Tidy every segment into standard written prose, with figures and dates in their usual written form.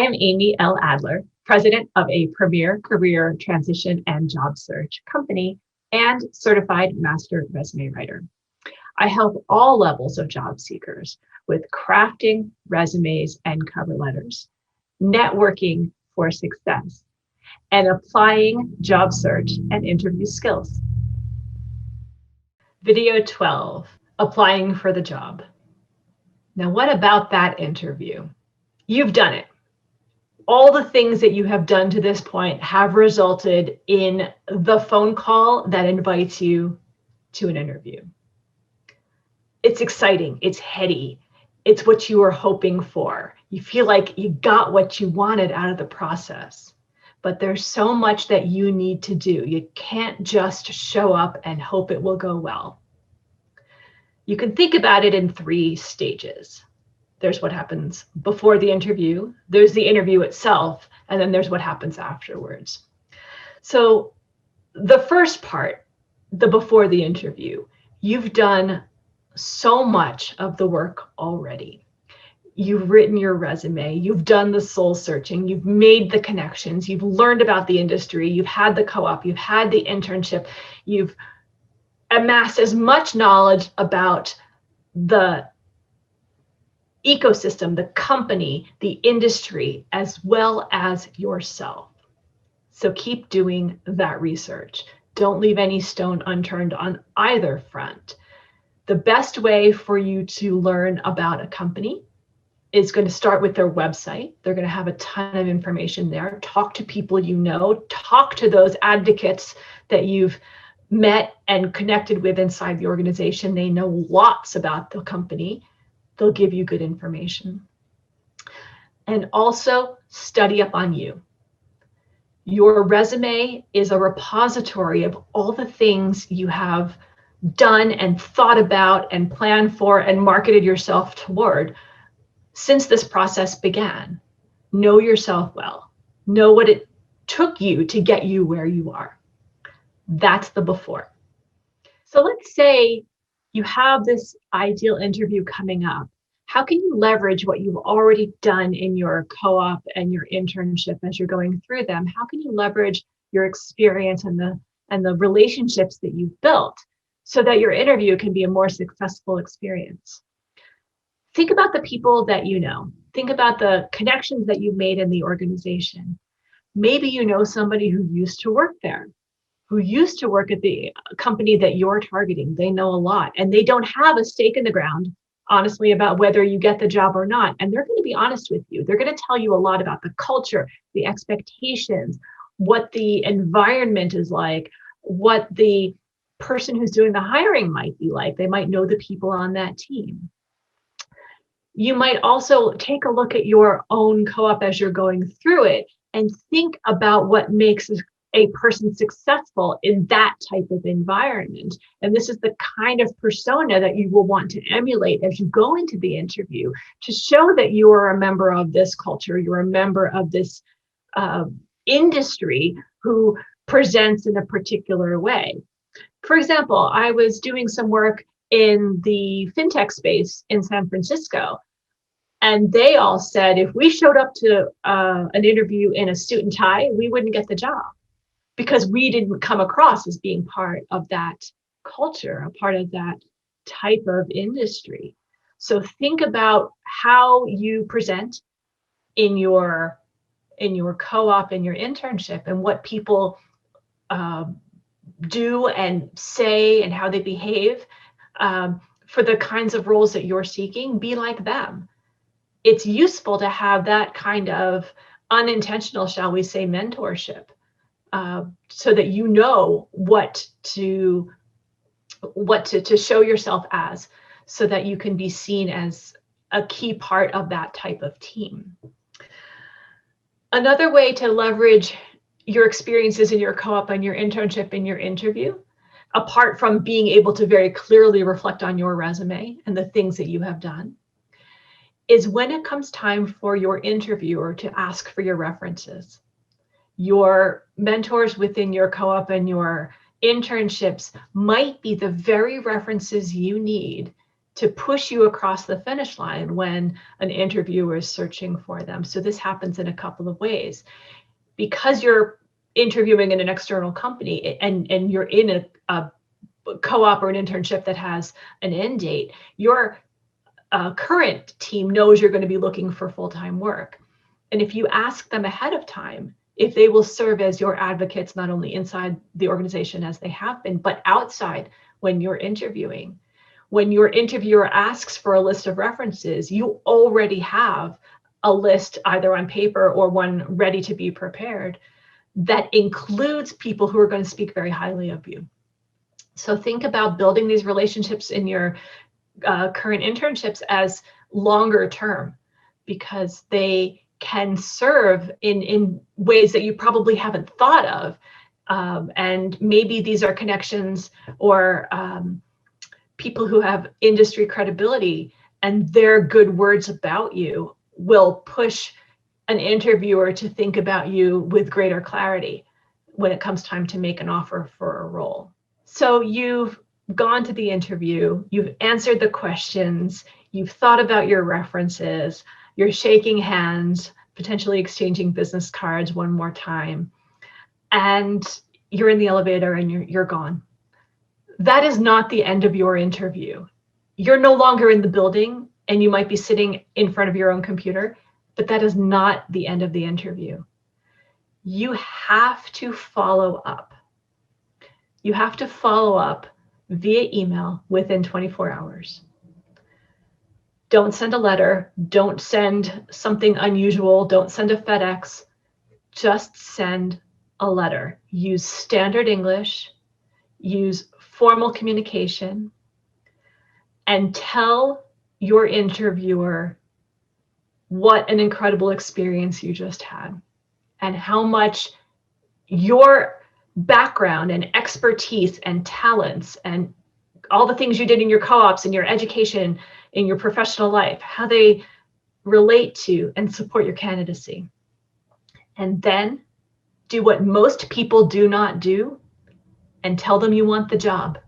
am Amy L. Adler, president of a premier career transition and job search company and certified master resume writer. I help all levels of job seekers with crafting resumes and cover letters, networking for success, and applying job search and interview skills. Video 12, applying for the job. Now, what about that interview? You've done it. All the things that you have done to this point have resulted in the phone call that invites you to an interview. It's exciting, it's heady, it's what you were hoping for. You feel like you got what you wanted out of the process, but there's so much that you need to do. You can't just show up and hope it will go well. You can think about it in 3 stages. There's what happens before the interview, there's the interview itself, and then there's what happens afterwards. So the first part, the before the interview, you've done so much of the work already. You've written your resume, you've done the soul searching, you've made the connections, you've learned about the industry, you've had the co-op, you've had the internship, you've amassed as much knowledge about the ecosystem, the company, the industry, as well as yourself. So keep doing that research. Don't leave any stone unturned on either front. The best way for you to learn about a company is going to start with their website. They're going to have a ton of information there. Talk to people you know, talk to those advocates that you've met and connected with inside the organization. They know lots about the company. They'll give you good information. And also study up on you. Your resume is a repository of all the things you have done and thought about and planned for and marketed yourself toward since this process began. Know yourself well. Know what it took you to get you where you are. That's the before. So let's say you have this ideal interview coming up. How can you leverage what you've already done in your co-op and your internship as you're going through them? How can you leverage your experience and the relationships that you've built so that your interview can be a more successful experience? Think about the people that you know. Think about the connections that you've made in the organization. Maybe you know somebody who used to work there, who used to work at the company that you're targeting. They know a lot, and they don't have a stake in the ground, honestly, about whether you get the job or not. And they're going to be honest with you. They're going to tell you a lot about the culture, the expectations, what the environment is like, what the person who's doing the hiring might be like. They might know the people on that team. You might also take a look at your own co-op as you're going through it and think about what makes a person successful in that type of environment. And this is the kind of persona that you will want to emulate as you go into the interview to show that you are a member of this culture, you're a member of this industry who presents in a particular way. For example, I was doing some work in the fintech space in San Francisco, and they all said if we showed up to an interview in a suit and tie, we wouldn't get the job, because we didn't come across as being part of that culture, a part of that type of industry. So think about how you present in your co-op and your internship, and what people do and say and how they behave for the kinds of roles that you're seeking. Be like them. It's useful to have that kind of unintentional, shall we say, mentorship. So that you know what to show yourself as, so that you can be seen as a key part of that type of team. Another way to leverage your experiences in your co-op and your internship in your interview, apart from being able to very clearly reflect on your resume and the things that you have done, is when it comes time for your interviewer to ask for your references. Your mentors within your co-op and your internships might be the very references you need to push you across the finish line when an interviewer is searching for them. So this happens in a couple of ways. Because you're interviewing in an external company and you're in a co-op or an internship that has an end date, your current team knows you're going to be looking for full-time work. And if you ask them ahead of time, if they will serve as your advocates, not only inside the organization as they have been, but outside when you're interviewing, when your interviewer asks for a list of references, you already have a list either on paper or one ready to be prepared that includes people who are going to speak very highly of you. So think about building these relationships in your current internships as longer term, because they can serve in ways that you probably haven't thought of. And maybe these are connections or people who have industry credibility, and their good words about you will push an interviewer to think about you with greater clarity when it comes time to make an offer for a role. So you've gone to the interview, you've answered the questions, you've thought about your references, you're shaking hands, potentially exchanging business cards one more time, and you're in the elevator and you're gone. That is not the end of your interview. You're no longer in the building and you might be sitting in front of your own computer, but that is not the end of the interview. You have to follow up. You have to follow up via email within 24 hours. Don't send a letter. Don't send something unusual. Don't send a FedEx. Just send a letter. Use standard English. Use formal communication. And tell your interviewer what an incredible experience you just had and how much your background and expertise and talents and all the things you did in your co-ops and your education in your professional life, how they relate to and support your candidacy. And then do what most people do not do and tell them you want the job.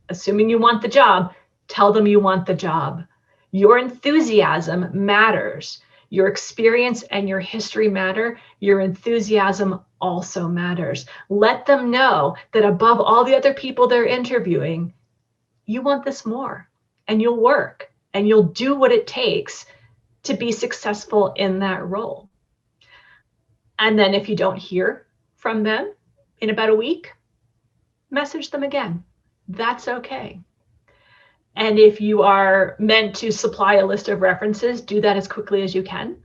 Assuming you want the job, tell them you want the job. Your enthusiasm matters. Your experience and your history matter. Your enthusiasm also matters. Let them know that above all the other people they're interviewing, you want this more, and you'll work and you'll do what it takes to be successful in that role. And then if you don't hear from them in about a week, message them again. That's okay. And if you are meant to supply a list of references, do that as quickly as you can.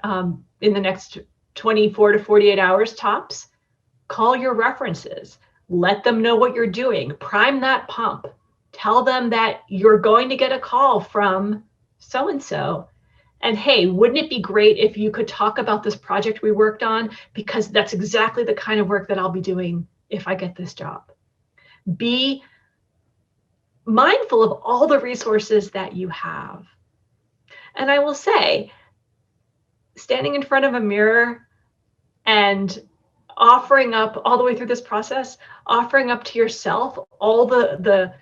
In the next 24 to 48 hours tops, call your references. Let them know what you're doing. Prime that pump. Tell them that you're going to get a call from so-and-so. And hey, wouldn't it be great if you could talk about this project we worked on? Because that's exactly the kind of work that I'll be doing if I get this job. Be mindful of all the resources that you have. And I will say, standing in front of a mirror and offering up all the way through this process, offering up to yourself all the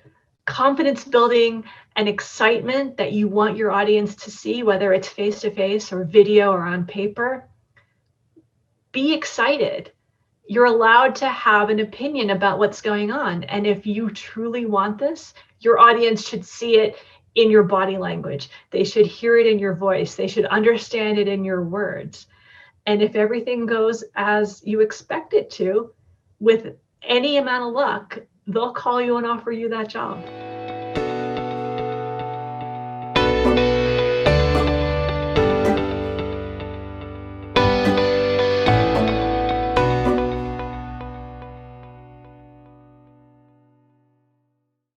confidence building and excitement that you want your audience to see, whether it's face-to-face or video or on paper, be excited. You're allowed to have an opinion about what's going on. And if you truly want this, your audience should see it in your body language. They should hear it in your voice. They should understand it in your words. And if everything goes as you expect it to, with any amount of luck, they'll call you and offer you that job.